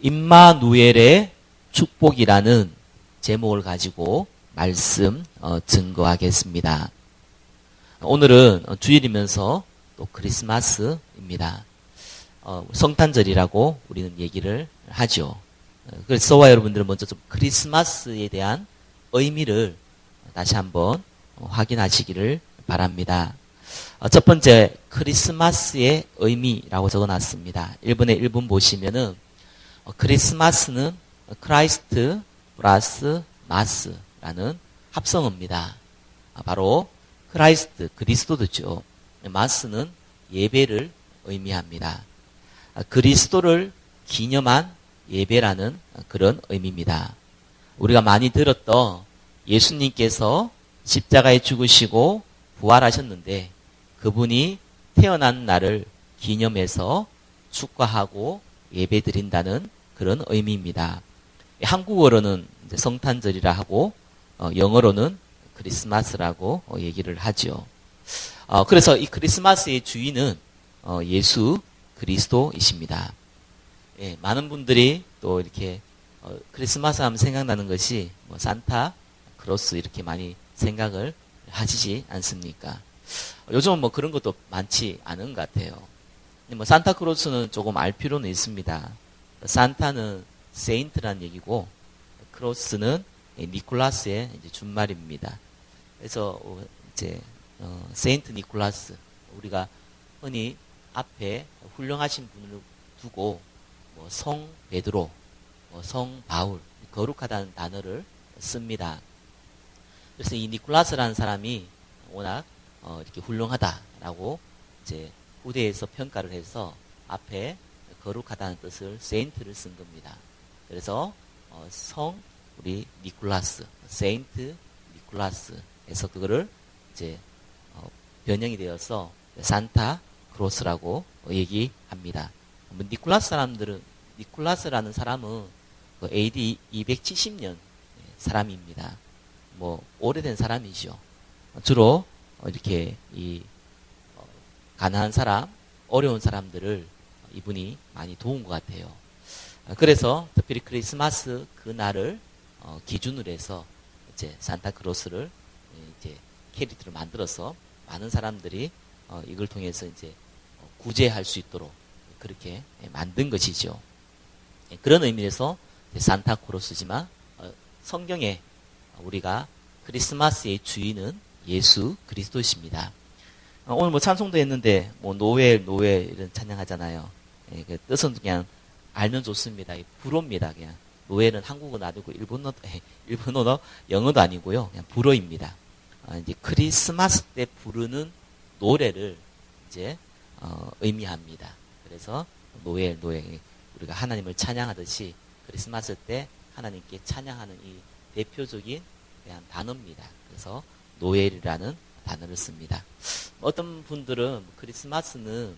임마누엘의 축복이라는 제목을 가지고 말씀 증거하겠습니다. 오늘은 주일이면서 또 크리스마스입니다. 성탄절이라고 우리는 얘기를 하죠. 그래서 저와 여러분들은 먼저 좀 크리스마스에 대한 의미를 다시 한번 확인하시기를 바랍니다. 첫 번째, 크리스마스의 의미라고 적어놨습니다. 1번에 1번 보시면은 크리스마스는 크라이스트 플러스 마스라는 합성어입니다. 바로 크라이스트, 그리스도죠. 마스는 예배를 의미합니다. 그리스도를 기념한 예배라는 그런 의미입니다. 우리가 많이 들었던 예수님께서 십자가에 죽으시고 부활하셨는데 그분이 태어난 날을 기념해서 축하하고 예배드린다는 그런 의미입니다. 한국어로는 성탄절이라 하고 영어로는 크리스마스라고 얘기를 하죠. 그래서 이 크리스마스의 주인은 예수 그리스도이십니다. 예, 많은 분들이 또 이렇게 크리스마스 하면 생각나는 것이 산타 크로스 이렇게 많이 생각을 하시지 않습니까? 요즘은 그런 것도 많지 않은 것 같아요. 근데 산타 크로스는 조금 알 필요는 있습니다. 산타는 세인트란 얘기고 크로스는 니콜라스의 이제 준말입니다. 그래서 이제 세인트 니콜라스, 우리가 흔히 앞에 훌륭하신 분을 두고 성 베드로, 성 바울, 거룩하다는 단어를 씁니다. 그래서 이 니콜라스라는 사람이 워낙 이렇게 훌륭하다라고 이제 후대에서 평가를 해서 앞에 거룩하다는 뜻을 세인트를 쓴 겁니다. 그래서 성 우리 니콜라스, 세인트 니콜라스에서 그거를 이제 변형이 되어서 산타 크로스라고 얘기합니다. 니콜라스 사람들은, 니콜라스라는 사람은 AD 270년 사람입니다. 오래된 사람이죠. 주로 이렇게 이 가난한 사람, 어려운 사람들을 이분이 많이 도운 것 같아요. 그래서 특별히 크리스마스 그 날을 기준으로 해서 이제 산타크로스를 이제 캐릭터를 만들어서 많은 사람들이 이걸 통해서 이제 구제할 수 있도록 그렇게 만든 것이죠. 그런 의미에서 산타크로스지만 성경에 우리가 크리스마스의 주인은 예수 그리스도십니다. 오늘 찬송도 했는데 노엘 이런 찬양하잖아요. 그 뜻은 그냥 알면 좋습니다. 불어입니다. 그냥 노엘은 한국어는 아니고 일본어, 영어도 아니고요. 그냥 불어입니다. 이제 크리스마스 때 부르는 노래를 이제 의미합니다. 그래서 노엘 우리가 하나님을 찬양하듯이 크리스마스 때 하나님께 찬양하는 이 대표적인 그냥 단어입니다. 그래서 노엘이라는 단어를 씁니다. 어떤 분들은 크리스마스는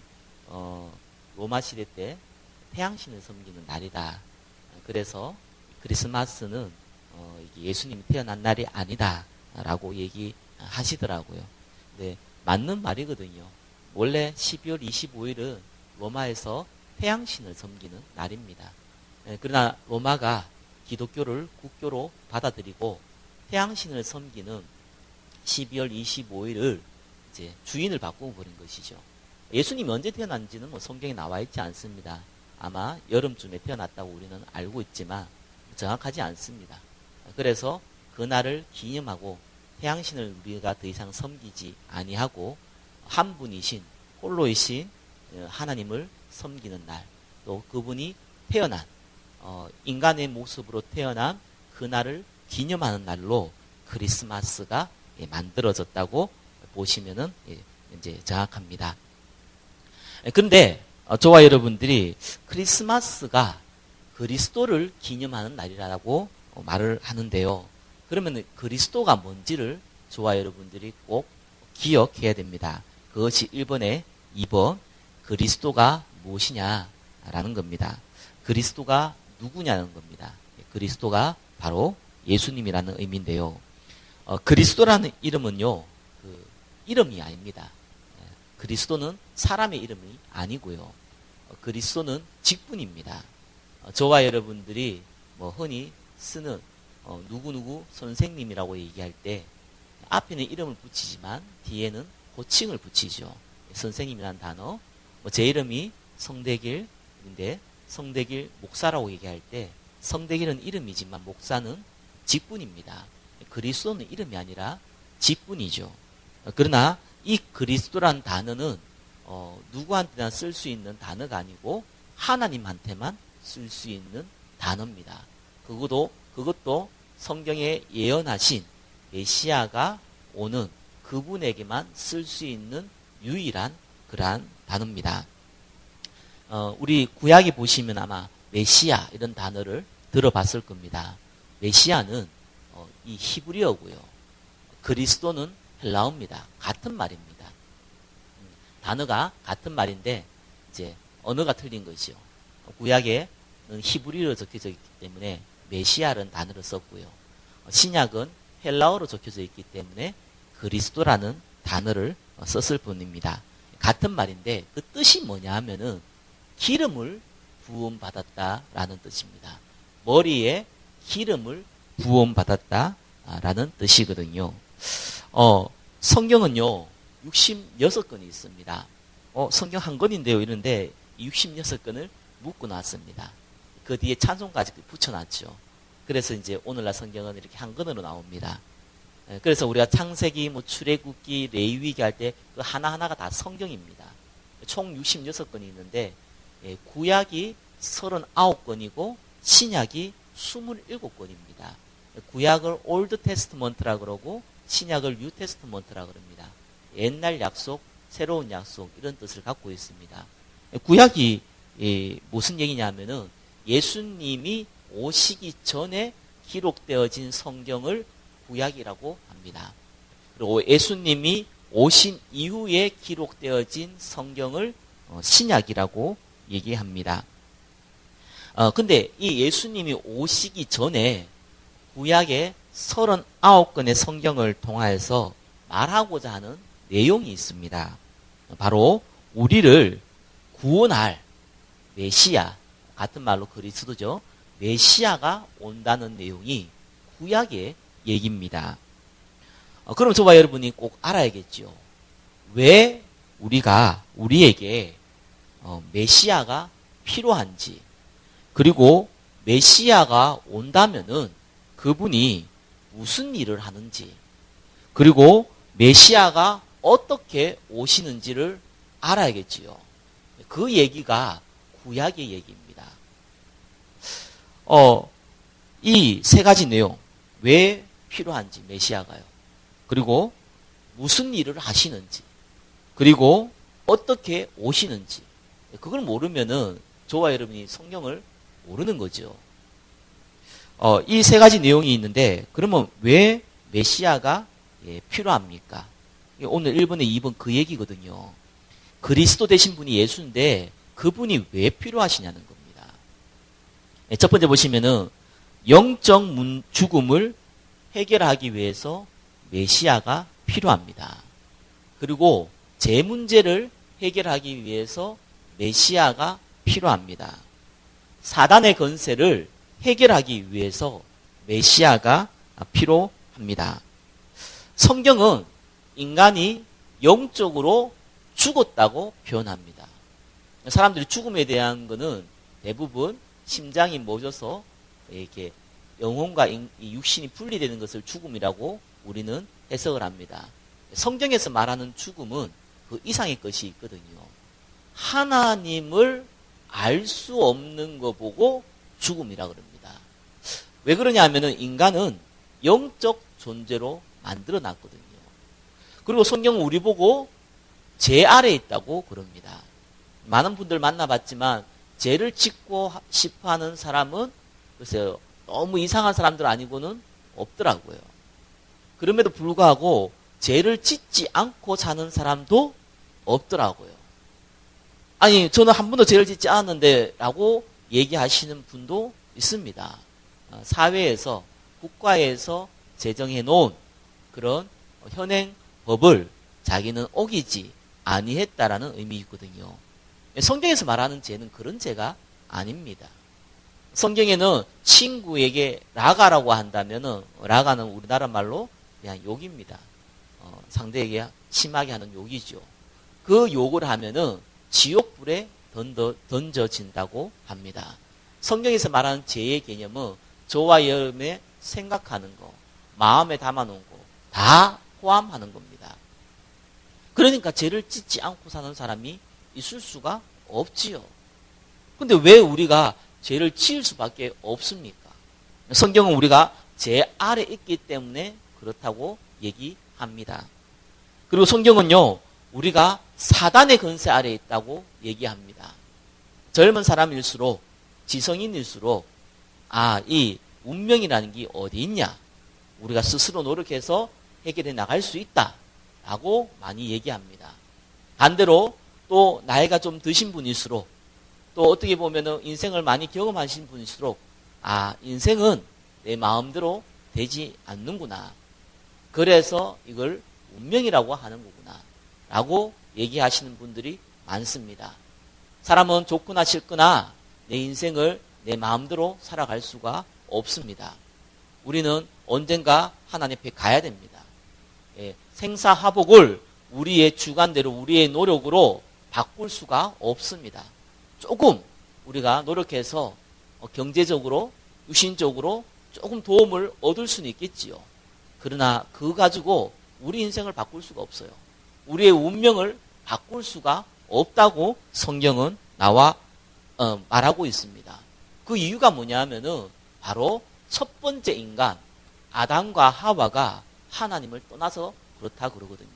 로마 시대 때 태양신을 섬기는 날이다. 그래서 크리스마스는 예수님이 태어난 날이 아니다라고 얘기하시더라고요. 네, 맞는 말이거든요. 원래 12월 25일은 로마에서 태양신을 섬기는 날입니다. 그러나 로마가 기독교를 국교로 받아들이고 태양신을 섬기는 12월 25일을 이제 주인을 바꾸어 버린 것이죠. 예수님이 언제 태어난지는 성경에 나와 있지 않습니다. 아마 여름쯤에 태어났다고 우리는 알고 있지만 정확하지 않습니다. 그래서 그날을 기념하고 태양신을 우리가 더 이상 섬기지 아니하고 한 분이신 홀로이신 하나님을 섬기는 날, 또 그분이 태어난 인간의 모습으로 태어난 그날을 기념하는 날로 크리스마스가 만들어졌다고 보시면은 이제 정확합니다. 그런데 저와 여러분들이 크리스마스가 그리스도를 기념하는 날이라고 말을 하는데요. 그러면 그리스도가 뭔지를 저와 여러분들이 꼭 기억해야 됩니다. 그것이 1번에 2번 그리스도가 무엇이냐라는 겁니다. 그리스도가 누구냐는 겁니다. 그리스도가 바로 예수님이라는 의미인데요. 그리스도라는 이름은요, 이름이 아닙니다. 그리스도는 사람의 이름이 아니고요. 그리스도는 직분입니다. 저와 여러분들이 뭐 흔히 쓰는 누구누구 선생님이라고 얘기할 때 앞에는 이름을 붙이지만 뒤에는 호칭을 붙이죠. 선생님이라는 단어. 제 이름이 성대길인데 성대길 목사라고 얘기할 때 성대길은 이름이지만 목사는 직분입니다. 그리스도는 이름이 아니라 직분이죠. 그러나 이 그리스도란 단어는 누구한테나 쓸 수 있는 단어가 아니고 하나님한테만 쓸 수 있는 단어입니다. 그것도 성경에 예언하신 메시아가 오는 그분에게만 쓸 수 있는 유일한 그러한 단어입니다. 우리 구약에 보시면 아마 메시아 이런 단어를 들어봤을 겁니다. 메시아는 이 히브리어고요. 그리스도는 헬라어입니다. 같은 말입니다. 단어가 같은 말인데 이제 언어가 틀린 것이죠. 구약에는 히브리어로 적혀져 있기 때문에 메시아라는 단어를 썼고요. 신약은 헬라어로 적혀져 있기 때문에 그리스도라는 단어를 썼을 뿐입니다. 같은 말인데 그 뜻이 뭐냐 하면은 기름을 부음받았다라는 뜻입니다. 머리에 기름을 부음받았다라는 뜻이거든요. 성경은요 66권이 있습니다. 성경 한 권인데요 이런데 66권을 묶어 놨습니다. 그 뒤에 찬송까지 붙여놨죠. 그래서 이제 오늘날 성경은 이렇게 한 권으로 나옵니다. 그래서 우리가 창세기, 출애굽기, 레위기 할 때 그 하나하나가 다 성경입니다. 총 66권이 있는데 구약이 39권이고 신약이 27권입니다. 구약을 올드 테스트먼트라 그러고 신약을 뉴 테스트먼트라 그럽니다. 옛날 약속, 새로운 약속 이런 뜻을 갖고 있습니다. 구약이 무슨 얘기냐면은 예수님이 오시기 전에 기록되어진 성경을 구약이라고 합니다. 그리고 예수님이 오신 이후에 기록되어진 성경을 신약이라고 얘기합니다. 근데 이 예수님이 오시기 전에 구약의 39권의 성경을 통하여서 말하고자 하는 내용이 있습니다. 바로 우리를 구원할 메시아, 같은 말로 그리스도죠. 메시아가 온다는 내용이 구약의 얘기입니다. 그럼 저와 여러분이 꼭 알아야겠죠. 왜 우리에게 메시아가 필요한지, 그리고 메시아가 온다면은 그분이 무슨 일을 하는지, 그리고 메시아가 어떻게 오시는지를 알아야겠지요. 그 얘기가 구약의 얘기입니다. 이 세 가지 내용, 왜 필요한지, 메시아가요. 그리고 무슨 일을 하시는지, 그리고 어떻게 오시는지, 그걸 모르면은 저와 여러분이 성경을 모르는 거죠. 이 세 가지 내용이 있는데, 그러면 왜 메시아가 필요합니까? 오늘 1번에 2번 그 얘기거든요. 그리스도 되신 분이 예수인데, 그분이 왜 필요하시냐는 겁니다. 첫 번째 보시면은, 영적 죽음을 해결하기 위해서 메시아가 필요합니다. 그리고 제 문제를 해결하기 위해서 메시아가 필요합니다. 사단의 권세를 해결하기 위해서 메시아가 필요합니다. 성경은 인간이 영적으로 죽었다고 표현합니다. 사람들이 죽음에 대한 거는 대부분 심장이 멎어서 이렇게 영혼과 육신이 분리되는 것을 죽음이라고 우리는 해석을 합니다. 성경에서 말하는 죽음은 그 이상의 것이 있거든요. 하나님을 알 수 없는 거 보고 죽음이라 그럽니다. 왜 그러냐 하면은 인간은 영적 존재로 만들어 놨거든요. 그리고 성경은 우리 보고 죄 아래에 있다고 그럽니다. 많은 분들 만나봤지만 죄를 짓고 싶어 하는 사람은 글쎄요, 너무 이상한 사람들 아니고는 없더라고요. 그럼에도 불구하고 죄를 짓지 않고 사는 사람도 없더라고요. 아니, 저는 한 번도 죄를 짓지 않았는데 라고 얘기하시는 분도 있습니다. 사회에서, 국가에서 제정해 놓은 그런 현행 법을 자기는 어기지 아니했다라는 의미이거든요. 성경에서 말하는 죄는 그런 죄가 아닙니다. 성경에는 친구에게 라가라고 한다면은, 라가는 우리나라 말로 그냥 욕입니다. 상대에게 심하게 하는 욕이죠. 그 욕을 하면은 지옥불에 던져진다고 합니다. 성경에서 말하는 죄의 개념은 저와 여러분의 생각하는 거, 마음에 담아놓은 거 다 포함하는 겁니다. 그러니까 죄를 짓지 않고 사는 사람이 있을 수가 없지요. 근데 왜 우리가 죄를 지을 수밖에 없습니까? 성경은 우리가 죄 아래 있기 때문에 그렇다고 얘기합니다. 그리고 성경은요, 우리가 사단의 권세 아래 있다고 얘기합니다. 젊은 사람일수록, 지성인일수록, 이 운명이라는 게 어디 있냐? 우리가 스스로 노력해서 해결해 나갈 수 있다라고 많이 얘기합니다. 반대로 또 나이가 좀 드신 분일수록, 또 어떻게 보면은 인생을 많이 경험하신 분일수록, 인생은 내 마음대로 되지 않는구나. 그래서 이걸 운명이라고 하는 거구나. 라고 얘기하시는 분들이 많습니다. 사람은 좋거나 싫거나 내 인생을 내 마음대로 살아갈 수가 없습니다. 우리는 언젠가 하나님 앞에 가야 됩니다. 생사화복을 우리의 주관대로, 우리의 노력으로 바꿀 수가 없습니다. 조금 우리가 노력해서 경제적으로, 유신적으로 조금 도움을 얻을 수는 있겠지요. 그러나 그거 가지고 우리 인생을 바꿀 수가 없어요. 우리의 운명을 바꿀 수가 없다고 성경은 말하고 있습니다. 그 이유가 뭐냐면은 바로 첫 번째 인간 아담과 하와가 하나님을 떠나서 그렇다 그러거든요.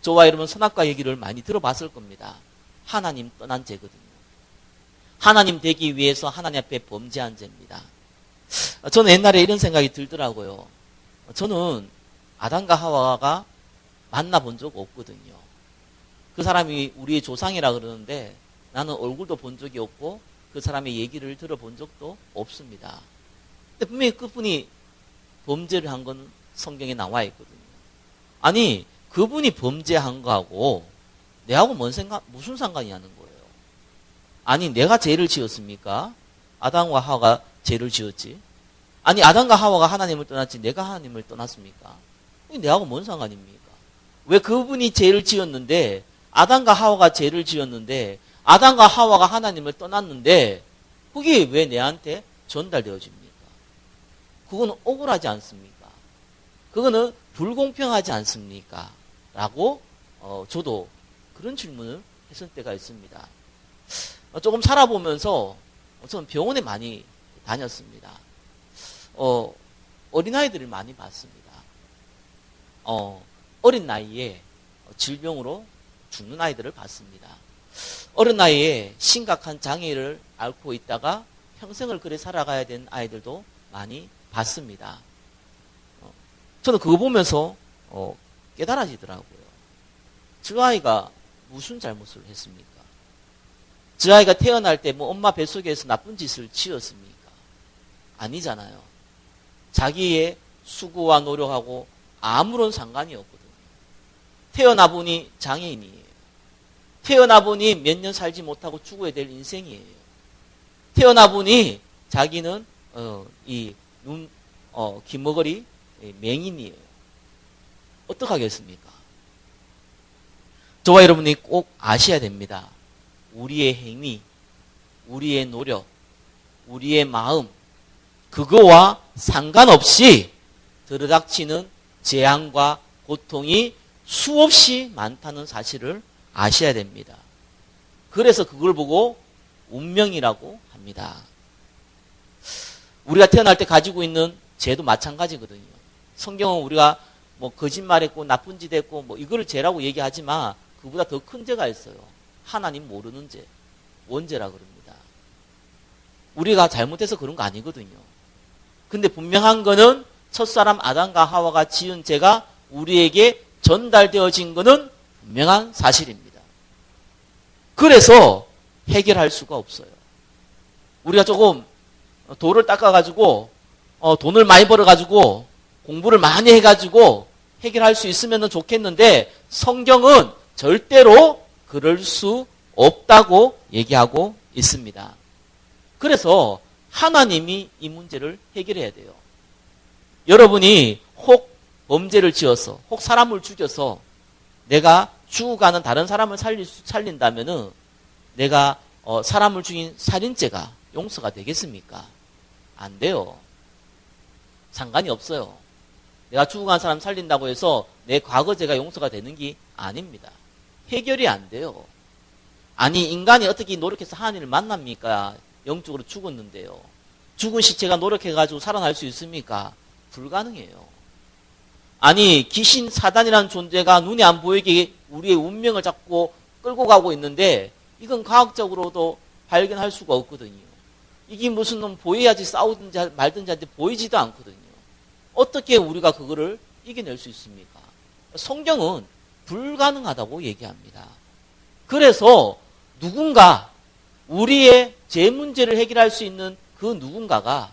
저와 여러분 선악과 얘기를 많이 들어봤을 겁니다. 하나님 떠난 죄거든요. 하나님 되기 위해서 하나님 앞에 범죄한 죄입니다. 저는 옛날에 이런 생각이 들더라고요. 저는 아담과 하와가 만나본 적 없거든요. 그 사람이 우리의 조상이라 그러는데 나는 얼굴도 본 적이 없고 그 사람의 얘기를 들어본 적도 없습니다. 근데 분명히 그분이 범죄를 한 건 성경에 나와 있거든요. 아니, 그분이 범죄한 거하고 내하고 무슨 상관이냐는 거예요. 아니, 내가 죄를 지었습니까? 아담과 하와가 죄를 지었지. 아니, 아담과 하와가 하나님을 떠났지 내가 하나님을 떠났습니까? 내하고 뭔 상관입니까? 왜 그분이 죄를 지었는데, 아담과 하와가 죄를 지었는데, 아담과 하와가 하나님을 떠났는데 그게 왜 내한테 전달되어집니까? 그거는 억울하지 않습니까? 그거는 불공평하지 않습니까? 라고 저도 그런 질문을 했을 때가 있습니다. 조금 살아보면서 저는 병원에 많이 다녔습니다. 어린아이들을 많이 봤습니다. 어린 나이에 질병으로 죽는 아이들을 봤습니다. 어린 나이에 심각한 장애를 앓고 있다가 평생을 그래 살아가야 되는 아이들도 많이 봤습니다. 저는 그거 보면서 깨달아지더라고요. 저 아이가 무슨 잘못을 했습니까? 저 아이가 태어날 때 뭐 엄마 뱃속에서 나쁜 짓을 지었습니까? 아니잖아요. 자기의 수고와 노력하고 아무런 상관이 없거든요. 태어나 보니 장애인이에요. 태어나 보니 몇 년 살지 못하고 죽어야 될 인생이에요. 태어나 보니 자기는 귀머거리 맹인이에요. 어떡하겠습니까? 저와 여러분이 꼭 아셔야 됩니다. 우리의 행위, 우리의 노력, 우리의 마음, 그거와 상관없이 들어닥치는 재앙과 고통이 수없이 많다는 사실을 아셔야 됩니다. 그래서 그걸 보고 운명이라고 합니다. 우리가 태어날 때 가지고 있는 죄도 마찬가지거든요. 성경은 우리가 뭐 거짓말했고 나쁜 짓 했고 뭐 이걸 죄라고 얘기하지만 그보다 더 큰 죄가 있어요. 하나님 모르는 죄, 원죄라 그럽니다. 우리가 잘못해서 그런 거 아니거든요. 근데 분명한 거는 첫사람 아담과 하와가 지은 죄가 우리에게 전달되어진 거는 분명한 사실입니다. 그래서 해결할 수가 없어요. 우리가 조금 돌을 닦아가지고 돈을 많이 벌어가지고 공부를 많이 해가지고 해결할 수 있으면 좋겠는데 성경은 절대로 그럴 수 없다고 얘기하고 있습니다. 그래서 하나님이 이 문제를 해결해야 돼요. 여러분이 혹 범죄를 지어서 혹 사람을 죽여서 내가 죽어가는 다른 사람을 살린다면은 내가 사람을 죽인 살인죄가 용서가 되겠습니까? 안 돼요. 상관이 없어요. 내가 죽어간 사람 살린다고 해서 내 과거죄가 용서가 되는 게 아닙니다. 해결이 안 돼요. 아니 인간이 어떻게 노력해서 하나님을 만납니까? 영적으로 죽었는데요. 죽은 시체가 노력해가지고 살아날 수 있습니까? 불가능해요. 아니 귀신 사단이라는 존재가 눈에 안 보이게 우리의 운명을 잡고 끌고 가고 있는데 이건 과학적으로도 발견할 수가 없거든요. 이게 무슨 놈 보여야지 싸우든지 말든지 하는데 보이지도 않거든요. 어떻게 우리가 그거를 이겨낼 수 있습니까? 성경은 불가능하다고 얘기합니다. 그래서 누군가 우리의 죄 문제를 해결할 수 있는 그 누군가가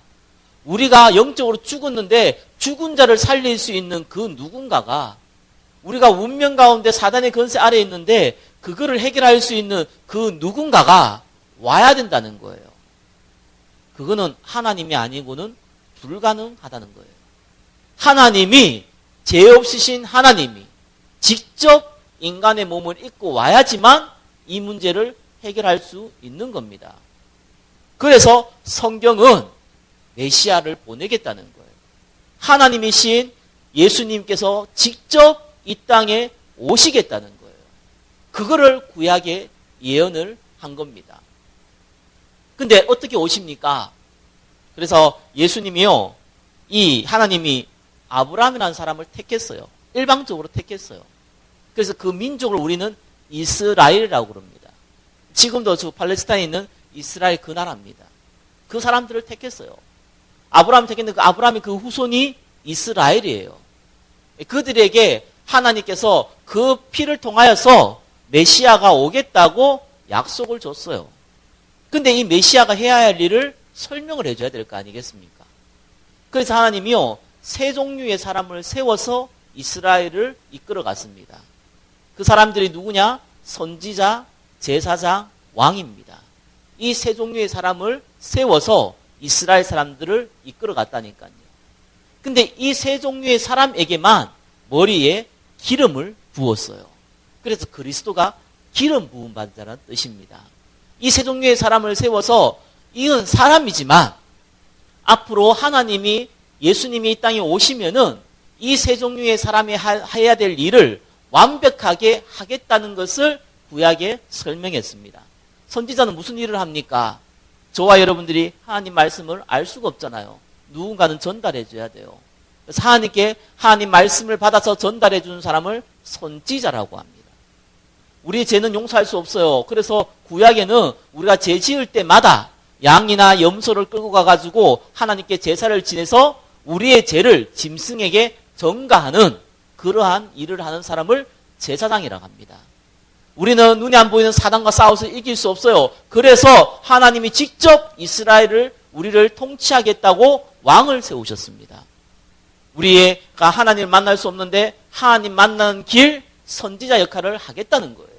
우리가 영적으로 죽었는데 죽은 자를 살릴 수 있는 그 누군가가 우리가 운명 가운데 사단의 권세 아래에 있는데 그거를 해결할 수 있는 그 누군가가 와야 된다는 거예요. 그거는 하나님이 아니고는 불가능하다는 거예요. 하나님이 죄 없으신 하나님이 직접 인간의 몸을 입고 와야지만 이 문제를 해결할 수 있는 겁니다. 그래서 성경은 메시아를 보내겠다는 거예요. 하나님이신 예수님께서 직접 이 땅에 오시겠다는 거예요. 그거를 구약에 예언을 한 겁니다. 근데 어떻게 오십니까? 그래서 예수님이요, 이 하나님이 아브라함이라는 사람을 택했어요. 일방적으로 택했어요. 그래서 그 민족을 우리는 이스라엘이라고 그럽니다. 지금도 저 팔레스타인에 있는 이스라엘 그 나라입니다. 그 사람들을 택했어요. 아브라함 택했는데 그 아브라함이 그 후손이 이스라엘이에요. 그들에게 하나님께서 그 피를 통하여서 메시아가 오겠다고 약속을 줬어요. 근데 이 메시아가 해야 할 일을 설명을 해줘야 될 거 아니겠습니까? 그래서 하나님이요, 세 종류의 사람을 세워서 이스라엘을 이끌어 갔습니다. 그 사람들이 누구냐? 선지자, 제사장, 왕입니다. 이 세 종류의 사람을 세워서 이스라엘 사람들을 이끌어 갔다니까요. 근데 이 세 종류의 사람에게만 머리에 기름을 부었어요. 그래서 그리스도가 기름 부음 받은 자라는 뜻입니다. 이 세 종류의 사람을 세워서 이건 사람이지만 앞으로 하나님이 예수님이 이 땅에 오시면은 이 세 종류의 사람이 해야 될 일을 완벽하게 하겠다는 것을 구약에 설명했습니다. 선지자는 무슨 일을 합니까? 저와 여러분들이 하나님 말씀을 알 수가 없잖아요. 누군가는 전달해 줘야 돼요. 그래서 하나님께 하나님 말씀을 받아서 전달해 주는 사람을 선지자라고 합니다. 우리의 죄는 용서할 수 없어요. 그래서 구약에는 우리가 죄 지을 때마다 양이나 염소를 끌고 가가지고 하나님께 제사를 지내서 우리의 죄를 짐승에게 전가하는 그러한 일을 하는 사람을 제사장이라고 합니다. 우리는 눈에 안 보이는 사단과 싸워서 이길 수 없어요. 그래서 하나님이 직접 이스라엘을 우리를 통치하겠다고 왕을 세우셨습니다. 우리가 하나님을 만날 수 없는데 하나님 만나는 길 선지자 역할을 하겠다는 거예요.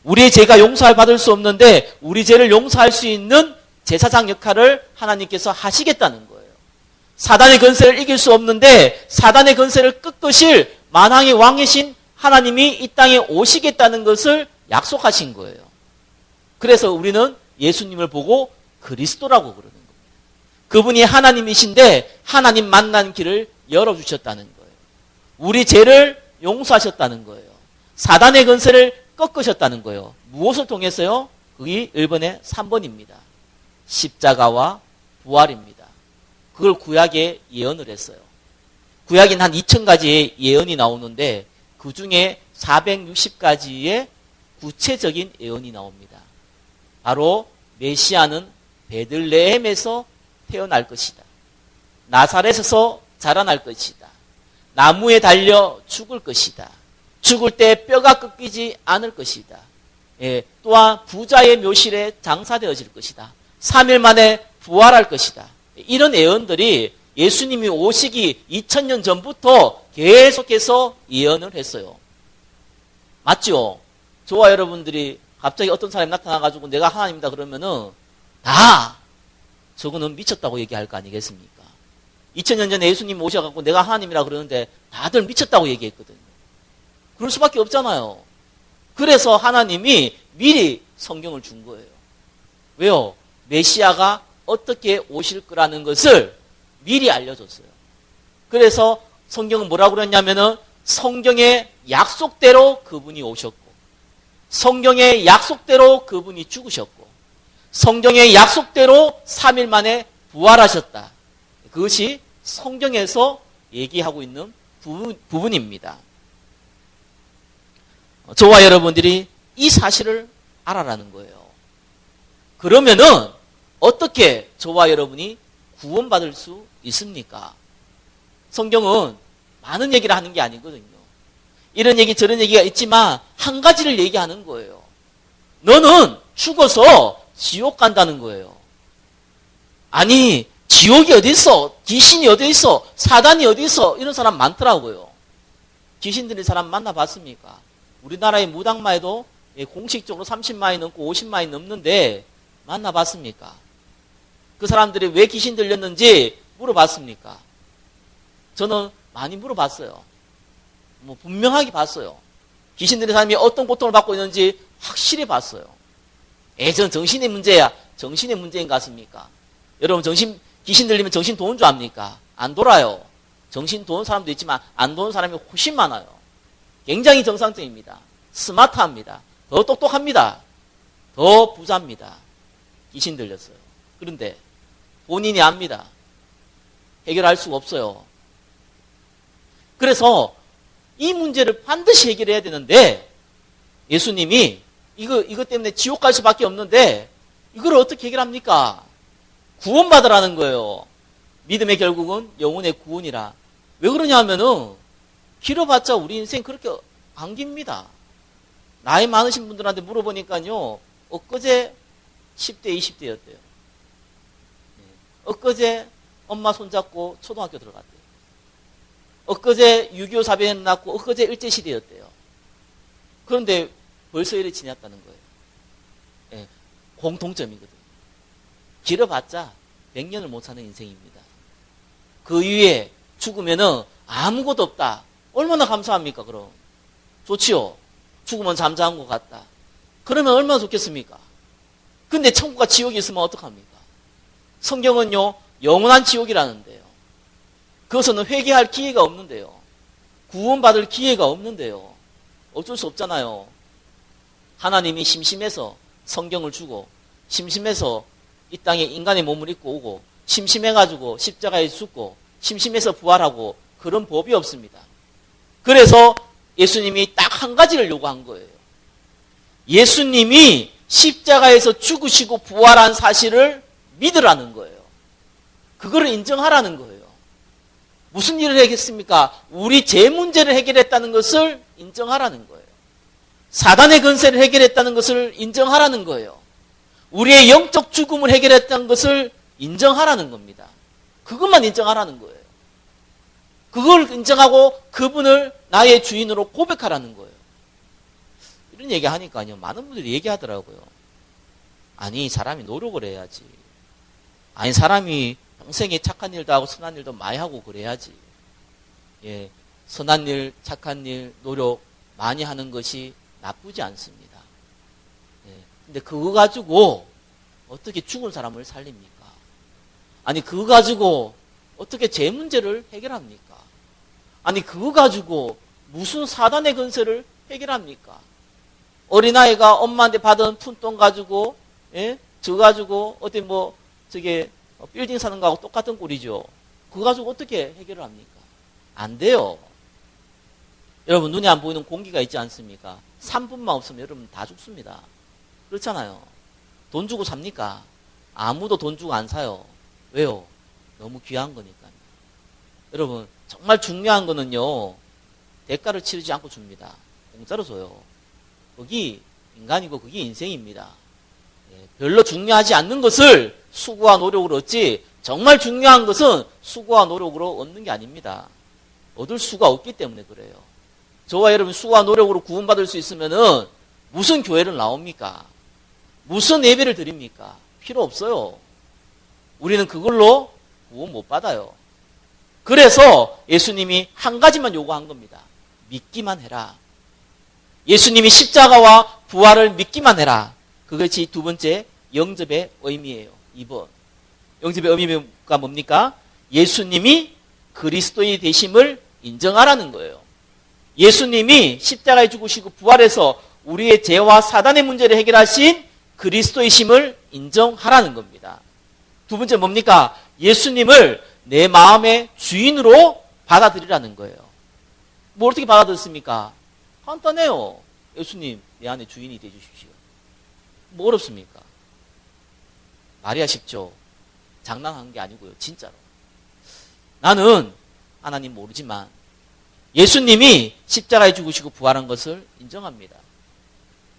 우리의 죄가 용서를 받을 수 없는데 우리 죄를 용서할 수 있는 제사장 역할을 하나님께서 하시겠다는 거예요. 사단의 권세를 이길 수 없는데 사단의 권세를 꺾으실 만왕의 왕이신 하나님이 이 땅에 오시겠다는 것을 약속하신 거예요. 그래서 우리는 예수님을 보고 그리스도라고 그러는 겁니다. 그분이 하나님이신데 하나님 만난 길을 열어주셨다는 거예요. 우리 죄를 용서하셨다는 거예요. 사단의 권세를 꺾으셨다는 거예요. 무엇을 통해서요? 그게 1번에 3번입니다. 십자가와 부활입니다. 그걸 구약에 예언을 했어요. 구약에는 한 2000가지의 예언이 나오는데 그 중에 460가지의 구체적인 예언이 나옵니다. 바로 메시아는 베들레헴에서 태어날 것이다. 나사렛에서 자라날 것이다. 나무에 달려 죽을 것이다. 죽을 때 뼈가 꺾이지 않을 것이다. 또한 부자의 묘실에 장사되어질 것이다. 3일 만에 부활할 것이다. 이런 예언들이 예수님이 오시기 2000년 전부터 계속해서 예언을 했어요. 맞죠? 저와 여러분들이 갑자기 어떤 사람이 나타나가지고 내가 하나님이다 그러면은 다 저거는 미쳤다고 얘기할 거 아니겠습니까? 2000년 전에 예수님 오셔갖고 내가 하나님이라 그러는데 다들 미쳤다고 얘기했거든요. 그럴 수밖에 없잖아요. 그래서 하나님이 미리 성경을 준 거예요. 왜요? 메시아가 어떻게 오실 거라는 것을 미리 알려줬어요. 그래서 성경은 뭐라고 그랬냐면은 성경의 약속대로 그분이 오셨고, 성경의 약속대로 그분이 죽으셨고, 성경의 약속대로 3일 만에 부활하셨다. 그것이 성경에서 얘기하고 있는 부분입니다. 저와 여러분들이 이 사실을 알아라는 거예요. 그러면은 어떻게 저와 여러분이 구원받을 수 있습니까? 성경은 많은 얘기를 하는 게 아니거든요. 이런 얘기 저런 얘기가 있지만 한 가지를 얘기하는 거예요. 너는 죽어서 지옥 간다는 거예요. 아니, 지옥이 어디 있어? 귀신이 어디 있어? 사단이 어디 있어? 이런 사람 많더라고요. 귀신 들린 사람 만나봤습니까? 우리나라의 무당마에도 공식적으로 30만이 넘고 50만이 넘는데 만나봤습니까? 그 사람들이 왜 귀신 들렸는지 물어봤습니까? 저는 많이 물어봤어요. 분명하게 봤어요. 귀신 들린 사람이 어떤 고통을 받고 있는지 확실히 봤어요. 저는 정신의 문제야. 정신의 문제인 것 같습니까? 여러분, 귀신 들리면 정신 도는 줄 압니까? 안 돌아요. 정신 도는 사람도 있지만 안 도는 사람이 훨씬 많아요. 굉장히 정상적입니다. 스마트합니다. 더 똑똑합니다. 더 부자입니다. 귀신 들렸어요. 그런데 본인이 압니다. 해결할 수가 없어요. 그래서 이 문제를 반드시 해결해야 되는데 예수님이 이것 때문에 지옥 갈 수밖에 없는데 이걸 어떻게 해결합니까? 구원받으라는 거예요. 믿음의 결국은 영혼의 구원이라. 왜 그러냐 하면은 길어봤자 우리 인생 그렇게 안 깁니다. 나이 많으신 분들한테 물어보니까요. 엊그제 10대, 20대였대요. 엊그제 엄마 손잡고 초등학교 들어갔대요. 엊그제 6.25 사변이 났고 엊그제 일제시대였대요. 그런데 벌써 이래 지났다는 거예요. 예, 공통점이거든요. 길어봤자 100년을 못 사는 인생입니다. 그 이후에 죽으면은 아무것도 없다. 얼마나 감사합니까, 그럼? 좋지요? 죽으면 잠잠한 것 같다. 그러면 얼마나 좋겠습니까? 근데 천국과 지옥이 있으면 어떡합니까? 성경은요, 영원한 지옥이라는데요. 그것은 회개할 기회가 없는데요. 구원받을 기회가 없는데요. 어쩔 수 없잖아요. 하나님이 심심해서 성경을 주고, 심심해서 이 땅에 인간의 몸을 입고 오고, 심심해가지고 십자가에 죽고, 심심해서 부활하고, 그런 법이 없습니다. 그래서 예수님이 딱 한 가지를 요구한 거예요. 예수님이 십자가에서 죽으시고 부활한 사실을 믿으라는 거예요. 그거를 인정하라는 거예요. 무슨 일을 했겠습니까? 우리 제 문제를 해결했다는 것을 인정하라는 거예요. 사단의 근세를 해결했다는 것을 인정하라는 거예요. 우리의 영적 죽음을 해결했다는 것을 인정하라는 겁니다. 그것만 인정하라는 거예요. 그걸 인정하고 그분을 나의 주인으로 고백하라는 거예요. 이런 얘기 하니까요. 많은 분들이 얘기하더라고요. 아니, 사람이 노력을 해야지. 아니, 사람이 평생에 착한 일도 하고 선한 일도 많이 하고 그래야지. 예, 선한 일, 착한 일, 노력 많이 하는 것이 나쁘지 않습니다. 예, 근데 그거 가지고 어떻게 죽은 사람을 살립니까? 아니, 그거 가지고 어떻게 제 문제를 해결합니까? 아니, 그거 가지고 무슨 사단의 근세를 해결합니까? 어린아이가 엄마한테 받은 푼돈 가지고, 예? 저 가지고 어디 빌딩 사는 거하고 똑같은 꼴이죠. 그거 가지고 어떻게 해결을 합니까? 안 돼요. 여러분, 눈에 안 보이는 공기가 있지 않습니까? 3분만 없으면 여러분 다 죽습니다. 그렇잖아요. 돈 주고 삽니까? 아무도 돈 주고 안 사요. 왜요? 너무 귀한 거니까요. 여러분, 정말 중요한 거는요, 대가를 치르지 않고 줍니다. 공짜로 줘요. 그게 인간이고 그게 인생입니다. 별로 중요하지 않는 것을 수고와 노력으로 얻지, 정말 중요한 것은 수고와 노력으로 얻는 게 아닙니다. 얻을 수가 없기 때문에 그래요. 저와 여러분 수고와 노력으로 구원받을 수 있으면은 무슨 교회를 나옵니까? 무슨 예배를 드립니까? 필요 없어요. 우리는 그걸로 구원 못 받아요. 그래서 예수님이 한 가지만 요구한 겁니다. 믿기만 해라. 예수님이 십자가와 부활을 믿기만 해라. 그것이 두 번째 영접의 의미예요. 2번. 영접의 의미가 뭡니까? 예수님이 그리스도의 되심을 인정하라는 거예요. 예수님이 십자가에 죽으시고 부활해서 우리의 죄와 사단의 문제를 해결하신 그리스도의 심을 인정하라는 겁니다. 두 번째 뭡니까? 예수님을 내 마음의 주인으로 받아들이라는 거예요. 뭐 어떻게 받아들였습니까? 간단해요. 예수님, 내 안에 주인이 되어주십시오. 뭐 어렵습니까? 말이야 쉽죠. 장난하는 게 아니고요. 진짜로. 나는 하나님 모르지만 예수님이 십자가에 죽으시고 부활한 것을 인정합니다.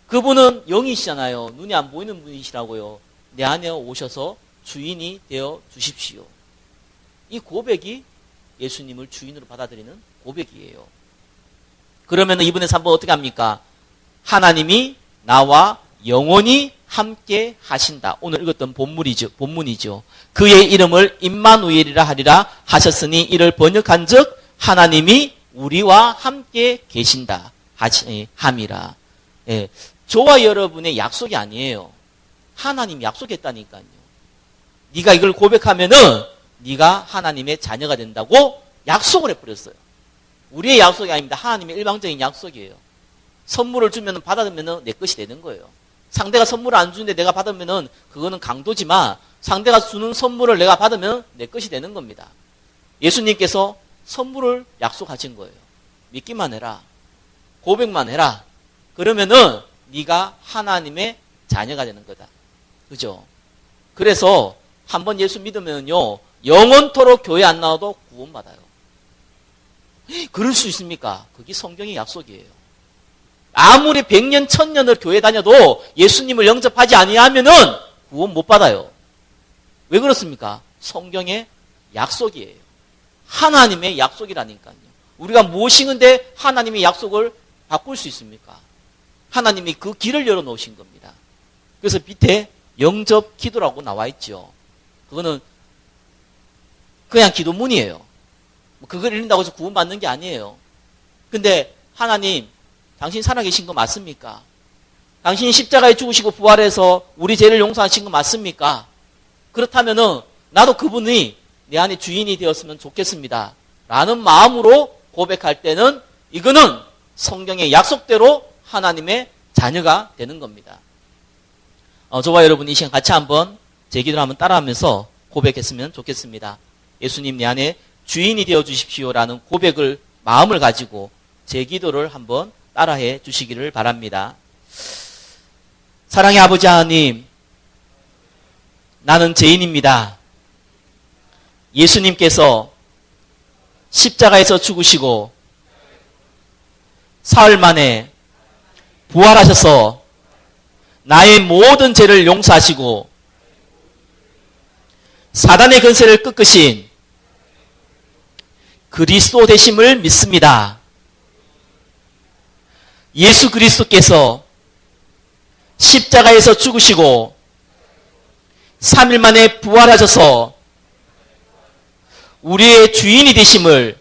그분은 영이시잖아요. 눈이 안 보이는 분이시라고요. 내 안에 오셔서 주인이 되어 주십시오. 이 고백이 예수님을 주인으로 받아들이는 고백이에요. 그러면 이번에 3번 어떻게 합니까? 하나님이 나와 영원히 함께 하신다. 오늘 읽었던 본문이죠. 그의 이름을 임마누엘이라 하리라 하셨으니 이를 번역한 즉 하나님이 우리와 함께 계신다 함이라. 예, 저와 여러분의 약속이 아니에요. 하나님이 약속했다니까요. 네가 이걸 고백하면은 네가 하나님의 자녀가 된다고 약속을 해버렸어요. 우리의 약속이 아닙니다. 하나님의 일방적인 약속이에요. 선물을 주면 받으면 내 것이 되는 거예요. 상대가 선물을 안 주는데 내가 받으면 그거는 강도지만 상대가 주는 선물을 내가 받으면 내 것이 되는 겁니다. 예수님께서 선물을 약속하신 거예요. 믿기만 해라. 고백만 해라. 그러면은 네가 하나님의 자녀가 되는 거다. 그죠? 그래서 한번 예수 믿으면요 영원토록 교회 안 나와도 구원받아요. 그럴 수 있습니까? 그게 성경의 약속이에요. 아무리 100년, 1000년을 교회 다녀도 예수님을 영접하지 아니하면은 구원 못 받아요. 왜 그렇습니까? 성경의 약속이에요. 하나님의 약속이라니까요. 우리가 무엇이근데 하나님의 약속을 바꿀 수 있습니까? 하나님이 그 길을 열어놓으신 겁니다. 그래서 밑에 영접 기도라고 나와 있죠. 그거는 그냥 기도문이에요. 그걸 읽는다고 해서 구원받는 게 아니에요. 근데 하나님, 당신 살아계신 거 맞습니까? 당신이 십자가에 죽으시고 부활해서 우리 죄를 용서하신 거 맞습니까? 그렇다면은 나도 그분이 내 안에 주인이 되었으면 좋겠습니다. 라는 마음으로 고백할 때는 이거는 성경의 약속대로 하나님의 자녀가 되는 겁니다. 저와 여러분이 이 시간 같이 한번 제 기도를 한번 따라하면서 고백했으면 좋겠습니다. 예수님 내 안에 주인이 되어 주십시오라는 고백을 마음을 가지고 제 기도를 한번 따라해 주시기를 바랍니다. 사랑의 아버지 하나님, 나는 죄인입니다. 예수님께서 십자가에서 죽으시고 사흘 만에 부활하셔서 나의 모든 죄를 용서하시고 사단의 권세를 꺾으신 그리스도 되심을 믿습니다. 예수 그리스도께서 십자가에서 죽으시고 3일 만에 부활하셔서 우리의 주인이 되심을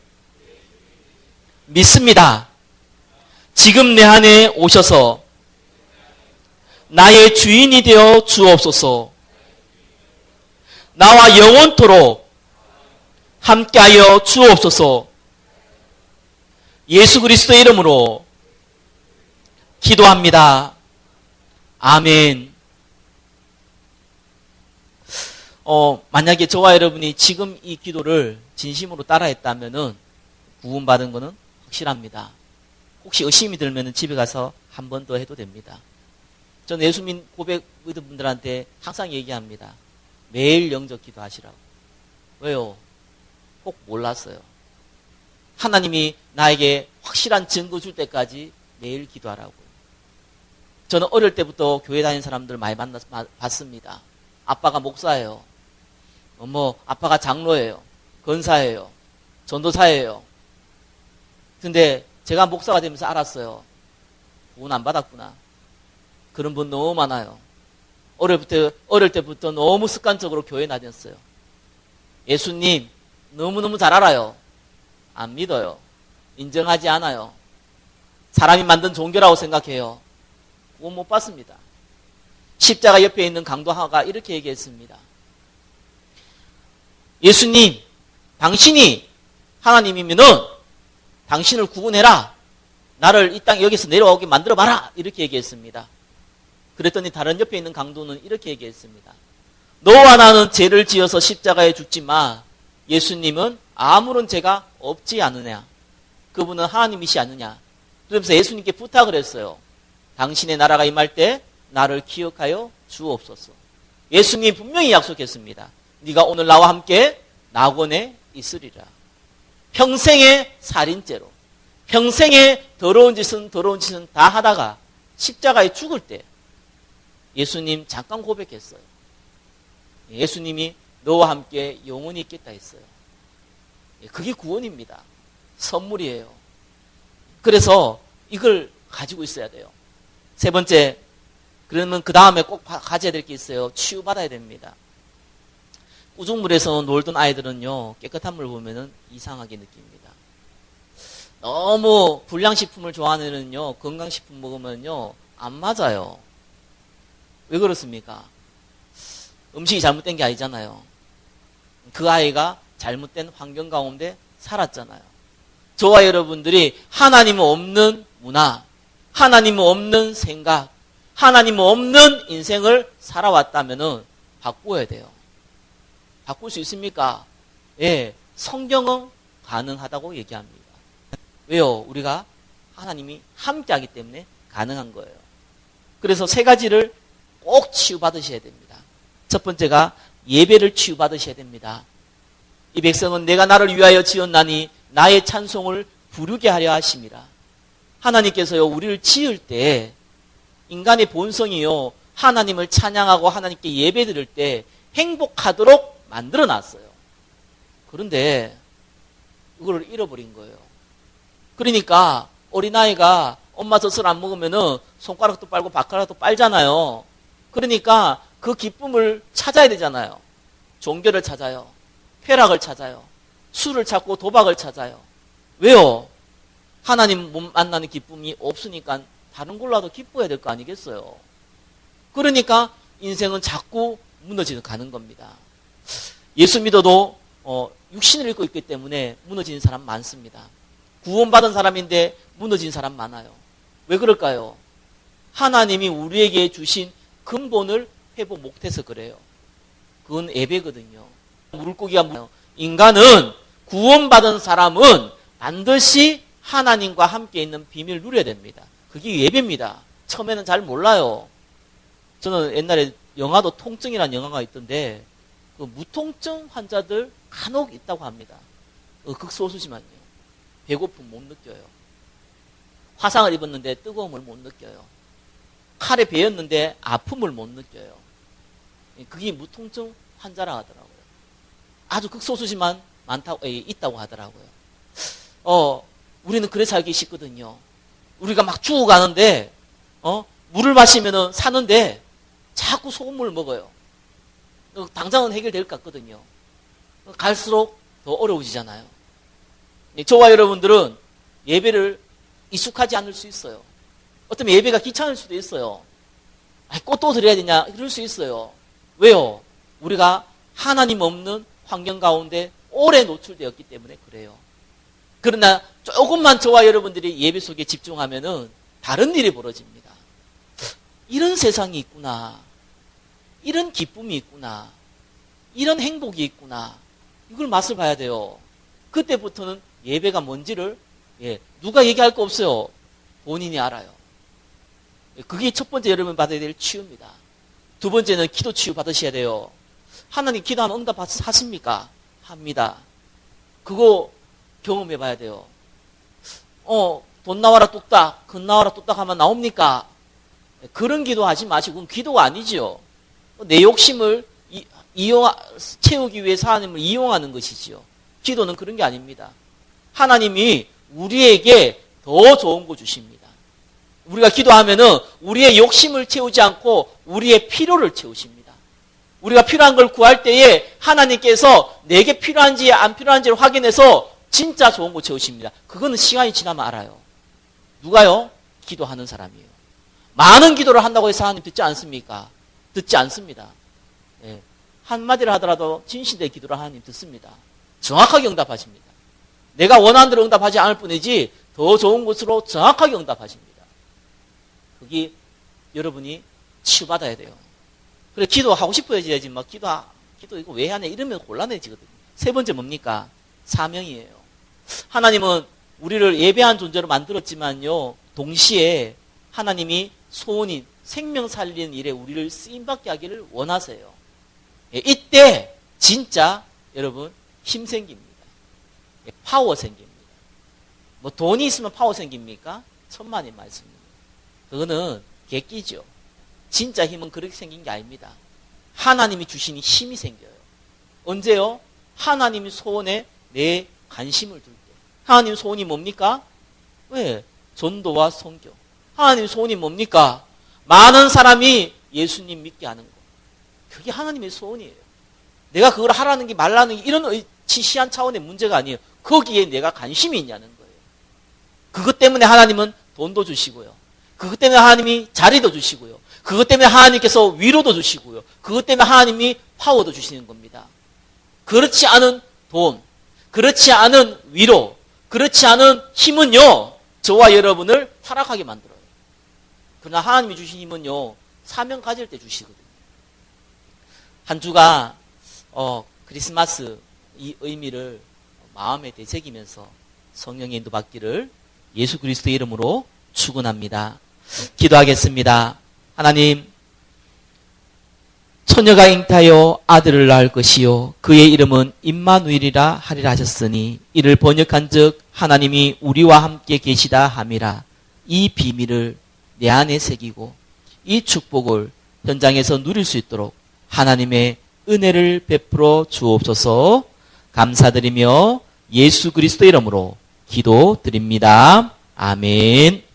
믿습니다. 지금 내 안에 오셔서 나의 주인이 되어 주옵소서. 나와 영원토록 함께하여 주옵소서. 예수 그리스도의 이름으로 기도합니다. 아멘. 만약에 저와 여러분이 지금 이 기도를 진심으로 따라했다면은 구원받은 것은 확실합니다. 혹시 의심이 들면은 집에 가서 한 번 더 해도 됩니다. 저는 예수님 고백 믿은 분들한테 항상 얘기합니다. 매일 영접 기도하시라고. 왜요? 혹 몰랐어요. 하나님이 나에게 확실한 증거 줄 때까지 매일 기도하라고요. 저는 어릴 때부터 교회 다니는 사람들 많이 봤습니다. 아빠가 목사예요. 아빠가 장로예요. 권사예요. 전도사예요. 근데 제가 목사가 되면서 알았어요. 구원 안 받았구나. 그런 분 너무 많아요. 어릴 때부터 너무 습관적으로 교회 다녔어요. 예수님 너무너무 잘 알아요. 안 믿어요. 인정하지 않아요. 사람이 만든 종교라고 생각해요. 그거 못 받습니다. 십자가 옆에 있는 강도하가 이렇게 얘기했습니다. 예수님, 당신이 하나님이면은 당신을 구원해라. 나를 이 땅에 여기서 내려오게 만들어봐라. 이렇게 얘기했습니다. 그랬더니 다른 옆에 있는 강도는 이렇게 얘기했습니다. 너와 나는 죄를 지어서 십자가에 죽지만 예수님은 아무런 죄가 없지 않느냐. 그분은 하나님이시 않느냐. 그러면서 예수님께 부탁을 했어요. 당신의 나라가 임할 때 나를 기억하여 주옵소서. 예수님이 분명히 약속했습니다. 네가 오늘 나와 함께 낙원에 있으리라. 평생의 살인죄로, 평생의 더러운 짓은 다 하다가 십자가에 죽을 때 예수님 잠깐 고백했어요. 예수님이 너와 함께 영원히 있겠다 했어요. 그게 구원입니다. 선물이에요. 그래서 이걸 가지고 있어야 돼요. 세 번째, 그러면 그 다음에 꼭 가져야 될 게 있어요. 치유받아야 됩니다. 우중물에서 놀던 아이들은요, 깨끗한 물 보면은 이상하게 느낍니다. 너무 불량식품을 좋아하는 애는요, 건강식품 먹으면요, 안 맞아요. 왜 그렇습니까? 음식이 잘못된 게 아니잖아요. 그 아이가 잘못된 환경 가운데 살았잖아요. 저와 여러분들이 하나님 없는 문화, 하나님 없는 생각, 하나님 없는 인생을 살아왔다면은 바꿔야 돼요. 바꿀 수 있습니까? 예, 성경은 가능하다고 얘기합니다. 왜요? 우리가 하나님이 함께하기 때문에 가능한 거예요. 그래서 세 가지를 꼭 치유받으셔야 됩니다. 첫 번째가 예배를 치유받으셔야 됩니다. 이 백성은 내가 나를 위하여 지었나니 나의 찬송을 부르게 하려 하심이라. 하나님께서요, 우리를 지을 때 인간의 본성이요, 하나님을 찬양하고 하나님께 예배드릴 때 행복하도록 만들어 놨어요. 그런데 이걸 잃어버린 거예요. 그러니까 어린아이가 엄마 젖을 안 먹으면은 손가락도 빨고 발가락도 빨잖아요. 그러니까 그 기쁨을 찾아야 되잖아요. 종교를 찾아요. 쾌락을 찾아요. 술을 찾고 도박을 찾아요. 왜요? 하나님 못 만나는 기쁨이 없으니까 다른 걸로라도 기뻐야 될 거 아니겠어요? 그러니까 인생은 자꾸 무너지는 가는 겁니다. 예수 믿어도 육신을 입고 있기 때문에 무너지는 사람 많습니다. 구원받은 사람인데 무너진 사람 많아요. 왜 그럴까요? 하나님이 우리에게 주신 근본을 회복 못해서 그래요. 그건 예배거든요. 물고기가 뭐예요? 인간은 구원받은 사람은 반드시 하나님과 함께 있는 비밀을 누려야 됩니다. 그게 예배입니다. 처음에는 잘 몰라요. 저는 옛날에 영화도 통증이라는 영화가 있던데 그 무통증 환자들 간혹 있다고 합니다. 극소수지만요. 배고픔 못 느껴요. 화상을 입었는데 뜨거움을 못 느껴요. 칼에 베었는데 아픔을 못 느껴요. 그게 무통증 환자라 하더라고요. 아주 극소수지만 있다고 하더라고요. 우리는 그래 살기 쉽거든요. 우리가 막 죽어가는데 물을 마시면은 사는데 자꾸 소금물을 먹어요. 당장은 해결될 것 같거든요. 갈수록 더 어려워지잖아요. 저와 여러분들은 예배를 익숙하지 않을 수 있어요. 어쩌면 예배가 귀찮을 수도 있어요. 꽃도 드려야 되냐 이럴 수 있어요. 왜요? 우리가 하나님 없는 환경 가운데 오래 노출되었기 때문에 그래요. 그러나 조금만 저와 여러분들이 예배 속에 집중하면은 다른 일이 벌어집니다. 이런 세상이 있구나. 이런 기쁨이 있구나. 이런 행복이 있구나. 이걸 맛을 봐야 돼요. 그때부터는 예배가 뭔지를 누가 얘기할 거 없어요. 본인이 알아요. 그게 첫 번째 여러분 받아야 될 치유입니다. 두 번째는 기도 치유 받으셔야 돼요. 하나님 기도하면 응답하십니까? 합니다. 그거 경험해 봐야 돼요. 돈 나와라 뚝딱, 금 나와라 뚝딱 하면 나옵니까? 그런 기도하지 마시고 그건 기도가 아니지요. 내 욕심을 채우기 위해서 하나님을 이용하는 것이지요. 기도는 그런 게 아닙니다. 하나님이 우리에게 더 좋은 거 주십니다. 우리가 기도하면은 우리의 욕심을 채우지 않고 우리의 필요를 채우십니다. 우리가 필요한 걸 구할 때에 하나님께서 내게 필요한지 안 필요한지를 확인해서 진짜 좋은 거 채우십니다. 그거는 시간이 지나면 알아요. 누가요? 기도하는 사람이에요. 많은 기도를 한다고 해서 하나님 듣지 않습니까? 듣지 않습니다. 예. 한마디를 하더라도 진실된 기도를 하나님 듣습니다. 정확하게 응답하십니다. 내가 원하는 대로 응답하지 않을 뿐이지 더 좋은 곳으로 정확하게 응답하십니다. 거기 여러분이 치유받아야 돼요. 그래, 기도하고 싶어야지. 막 기도 이거 왜 하냐 이러면 곤란해지거든요. 세 번째 뭡니까? 사명이에요. 하나님은 우리를 예배한 존재로 만들었지만요, 동시에 하나님이 소원인 생명 살리는 일에 우리를 쓰임받게 하기를 원하세요. 예, 이때 진짜 여러분 힘 생깁니다. 예, 파워 생깁니다. 뭐 돈이 있으면 파워 생깁니까? 천만의 말씀입니다. 그거는 객기죠. 진짜 힘은 그렇게 생긴 게 아닙니다. 하나님이 주시니 힘이 생겨요. 언제요? 하나님이 소원에 내 관심을 둘 때. 하나님 소원이 뭡니까? 왜? 전도와 선교. 하나님 소원이 뭡니까? 많은 사람이 예수님 믿게 하는 거. 그게 하나님의 소원이에요. 내가 그걸 하라는 게 말라는 게 이런 치시한 차원의 문제가 아니에요. 거기에 내가 관심이 있냐는 거예요. 그것 때문에 하나님은 돈도 주시고요. 그것 때문에 하나님이 자리도 주시고요. 그것 때문에 하나님께서 위로도 주시고요. 그것 때문에 하나님이 파워도 주시는 겁니다. 그렇지 않은 돈, 그렇지 않은 위로, 그렇지 않은 힘은요, 저와 여러분을 타락하게 만들어요. 그러나 하나님이 주신 힘은요, 사명 가질 때 주시거든요. 한 주가 크리스마스 이 의미를 마음에 되새기면서 성령의 인도받기를 예수 그리스도의 이름으로 축원합니다. 기도하겠습니다. 하나님, 처녀가 잉타하여 아들을 낳을 것이요 그의 이름은 임마누엘이라 하리라 하셨으니 이를 번역한즉 하나님이 우리와 함께 계시다 함이라. 이 비밀을 내 안에 새기고 이 축복을 현장에서 누릴 수 있도록 하나님의 은혜를 베풀어 주옵소서. 감사드리며 예수 그리스도 이름으로 기도드립니다. 아멘.